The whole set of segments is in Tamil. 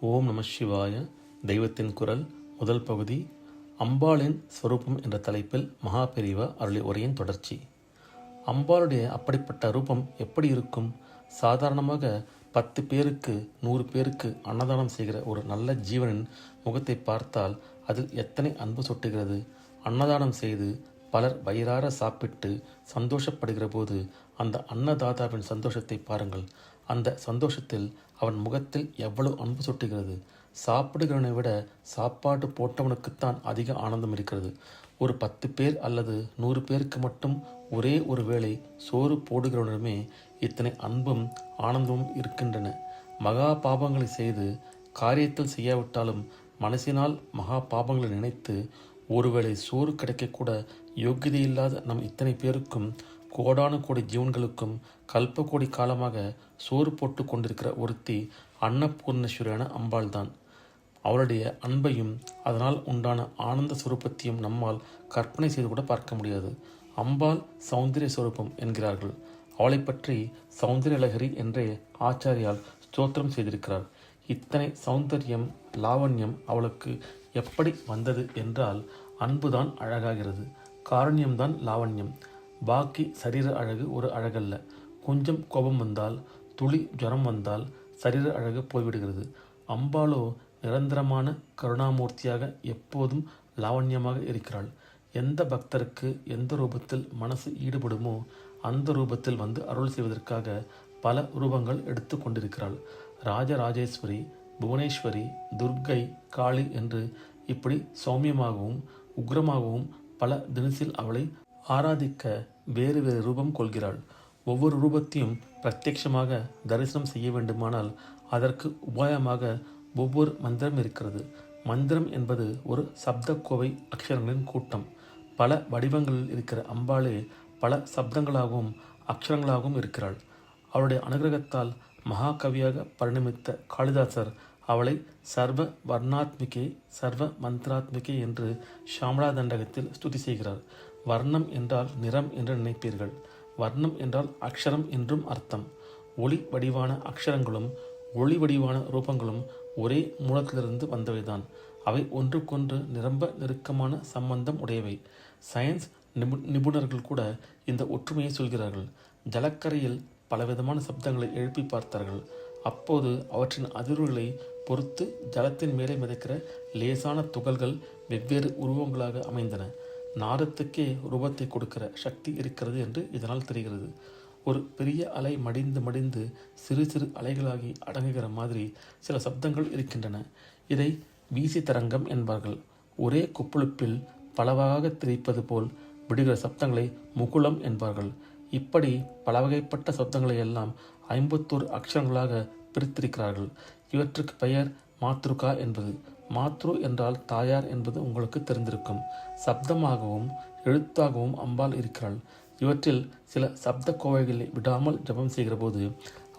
ஓம் நம சிவாய. தெய்வத்தின் குரல் முதல் பகுதி, அம்பாளின் ஸ்வரூபம் என்ற தலைப்பில் மகாபெரிவா அருளிய உரையின் தொடர்ச்சி. அம்பாளுடைய அப்படிப்பட்ட ரூபம் எப்படி இருக்கும்? சாதாரணமாக 10 பேருக்கு 100 பேருக்கு அன்னதானம் செய்கிற ஒரு நல்ல ஜீவனின் முகத்தை பார்த்தால் அதில் எத்தனை அன்பு சொட்டுகிறது. அன்னதானம் செய்து பலர் வயிறார சாப்பிட்டு சந்தோஷப்படுகிற போது அந்த அன்னதாதாவின் சந்தோஷத்தை பாருங்கள். அந்த சந்தோஷத்தில் அவன் முகத்தில் எவ்வளவு அன்பு சொட்டுகிறது. சாப்பிடுகிறவனை விட சாப்பாடு போட்டவனுக்குத்தான் அதிக ஆனந்தம் இருக்கிறது. ஒரு 10 பேர் அல்லது 100 பேருக்கு மட்டும் ஒரே ஒரு வேளை சோறு போடுகிறவனிடமே இத்தனை அன்பும் ஆனந்தமும் இருக்கின்றன. மகா பாபங்களை செய்து காரியத்தில் செய்யாவிட்டாலும் மனசினால் மகா பாபங்களை நினைத்து ஒருவேளை சோறு கிடைக்கக்கூட யோக்கியதையில்லாத நம் இத்தனை பேருக்கும் கோடானு கோடி ஜீவன்களுக்கும் கல்ப கோடி காலமாக சோறு போட்டு கொண்டிருக்கிற ஒருத்தி அன்னபூர்ணேஸ்வரியான அம்பாள்தான். அவளுடைய அன்பையும் அதனால் உண்டான ஆனந்த சுரூபத்தையும் நம்மால் கற்பனை செய்து கூட பார்க்க முடியாது. அம்பாள் சௌந்தரிய சுரூபம் என்கிறார்கள். அவளை பற்றி சௌந்தரியலகரி என்றே ஆச்சாரியால் ஸ்தோத்திரம் செய்திருக்கிறார். இத்தனை சௌந்தரியம் லாவண்யம் அவளுக்கு எப்படி வந்தது என்றால், அன்புதான் அழகாகிறது, காரண்யம்தான் லாவண்யம். பாக்கி சரீர அழகு ஒரு அழகல்ல. கொஞ்சம் கோபம் வந்தால், துளி ஜுரம் வந்தால் சரீர அழகு போய்விடுகிறது. அம்பாளோ நிரந்தரமான கருணாமூர்த்தியாக எப்போதும் லாவண்யமாக இருக்கிறாள். எந்த பக்தருக்கு எந்த ரூபத்தில் மனசு ஈடுபடுமோ அந்த ரூபத்தில் வந்து அருள் செய்வதற்காக பல ரூபங்கள் எடுத்து கொண்டிருக்கிறாள். ராஜராஜேஸ்வரி, புவனேஸ்வரி, துர்க்கை, காளி என்று இப்படி சௌமியமாகவும் உக்ரமாகவும் பல தினசில் அவளை ஆராதிக்க வேறு வேறு ரூபம் கொள்கிறாள். ஒவ்வொரு ரூபத்தையும் பிரத்யட்சமாக தரிசனம் செய்ய வேண்டுமானால் அதற்கு உபாயமாக ஒவ்வொரு மந்திரம் இருக்கிறது. மந்திரம் என்பது ஒரு சப்தக்கோவை அக்ஷரங்களின் கூட்டம். பல வடிவங்களில் இருக்கிற அம்பாளே பல சப்தங்களாகவும் அக்ஷரங்களாகவும் இருக்கிறாள். அவளுடைய அனுகிரகத்தால் மகாகவியாக பரிணமித்த காளிதாசர் அவளை சர்வ வர்ணாத்மிகே சர்வ மந்திராத்மிகே என்று ஷாமளா தண்டகத்தில் ஸ்துதி செய்கிறார். வர்ணம் என்றால் நிறம் என்று நினைப்பீர்கள். வர்ணம் என்றால் அக்ஷரம் என்றும் அர்த்தம். ஒளி வடிவான அக்ஷரங்களும் ஒளி வடிவான ரூபங்களும் ஒரே மூலத்திலிருந்து வந்தவைதான். அவை ஒன்றுக்கொன்று நிரம்ப நெருக்கமான சம்பந்தம் உடையவை. சயின்ஸ் நிபுணர்கள் கூட இந்த ஒற்றுமையை சொல்கிறார்கள். ஜலக்கரையில் பலவிதமான சப்தங்களை எழுப்பி பார்த்தார்கள். அப்போது அவற்றின் அதிர்வுகளை பொறுத்து ஜலத்தின் மேலே மிதக்கிற லேசான துகள்கள் வெவ்வேறு உருவங்களாக அமைந்தன. நாதத்துக்கே ரூபத்தை கொடுக்கிற சக்தி இருக்கிறது என்று இதனால் தெரிகிறது. ஒரு பெரிய அலை மடிந்து மடிந்து சிறு சிறு அலைகளாகி அடங்குகிற மாதிரி சில சப்தங்கள் இருக்கின்றன. இதை வீசி தரங்கம் என்பார்கள். ஒரே கொப்புளுப்பில் பலவாக திரிப்பது போல் விடுகிற சப்தங்களை முகுளம் என்பார்கள். இப்படி பல வகைப்பட்ட சப்தங்களை எல்லாம் 51 அக்ஷரங்களாக பிரித்திருக்கிறார்கள். இவற்றுக்கு பெயர் மாத்ருகா என்பது. மாத்ரு என்றால் தாயார் என்பது உங்களுக்கு தெரிந்திருக்கும். சப்தமாகவும் எழுத்தாகவும் அம்பாள் இருக்கிறாள். இவற்றில் சில சப்த கோவைகளை விடாமல் ஜபம் செய்கிற போது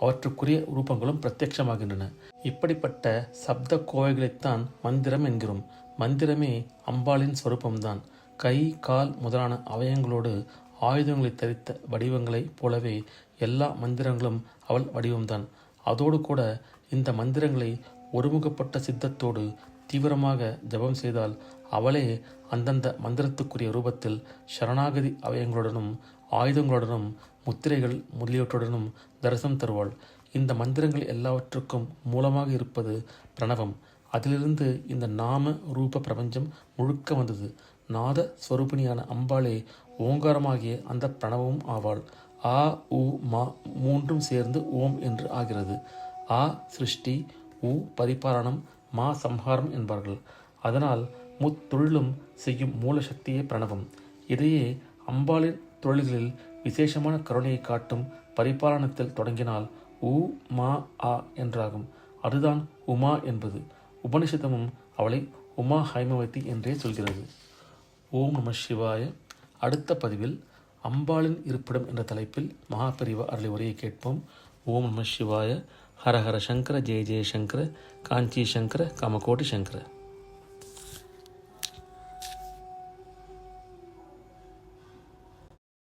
அவற்றுக்குரிய ரூபங்களும் பிரத்யட்சமாகின்றன. இப்படிப்பட்ட சப்த கோவைகளைத்தான் மந்திரம் என்கிறோம். மந்திரமே அம்பாளின் ஸ்வரூபம்தான். கை, கால் முதலான அவயங்களோடு ஆயுதங்களை தரித்த வடிவங்களைப் போலவே எல்லா மந்திரங்களும் அவள் வடிவம்தான். அதோடு கூட இந்த மந்திரங்களை ஒருமுகப்பட்ட சித்தத்தோடு தீவிரமாக ஜபம் செய்தால் அவளே அந்தந்த மந்திரத்துக்குரிய ரூபத்தில் சரணாகதி அவயங்களுடனும் ஆயுதங்களுடனும் முத்திரைகள் முதலியவற்றுடனும் தரிசனம் தருவாள். இந்த மந்திரங்கள் எல்லாவற்றுக்கும் மூலமாக இருப்பது பிரணவம். அதிலிருந்து இந்த நாம ரூப பிரபஞ்சம் முழுக்க வந்தது. நாத ஸ்வரூபிணியான அம்பாளே ஓங்காரமாகிய அந்த பிரணவமும் ஆவாள். ஆ, உ, மா மூன்றும் சேர்ந்து ஓம் என்று ஆகிறது. ஆ சிருஷ்டி, உ பரிபாலனம், மா சம்ஹாரம் என்பார்கள். அதனால் முத்தொழிலும் செய்யும் மூல சக்தியே பிரணவம். இதையே அம்பாளின் தொழில்களில் விசேஷமான கருணையை காட்டும் பரிபாலனத்தில் தொடங்கினால் உ, மா, ஆ என்றாகும். அதுதான் உமா என்பது. உபனிஷதமும் அவளை உமா ஹைமவதி என்றே சொல்கிறது. ஓம் நம சிவாய. அடுத்த பதிவில் அம்பாளின் இருப்பிடம் என்ற தலைப்பில் மகாபெரிவா அருளை உரையை கேட்போம். ஓம் நம சிவாய. ஹர ஹர சங்கர, ஜெய ஜெய சங்கர, காஞ்சி சங்கர, காமகோட்டி சங்கர.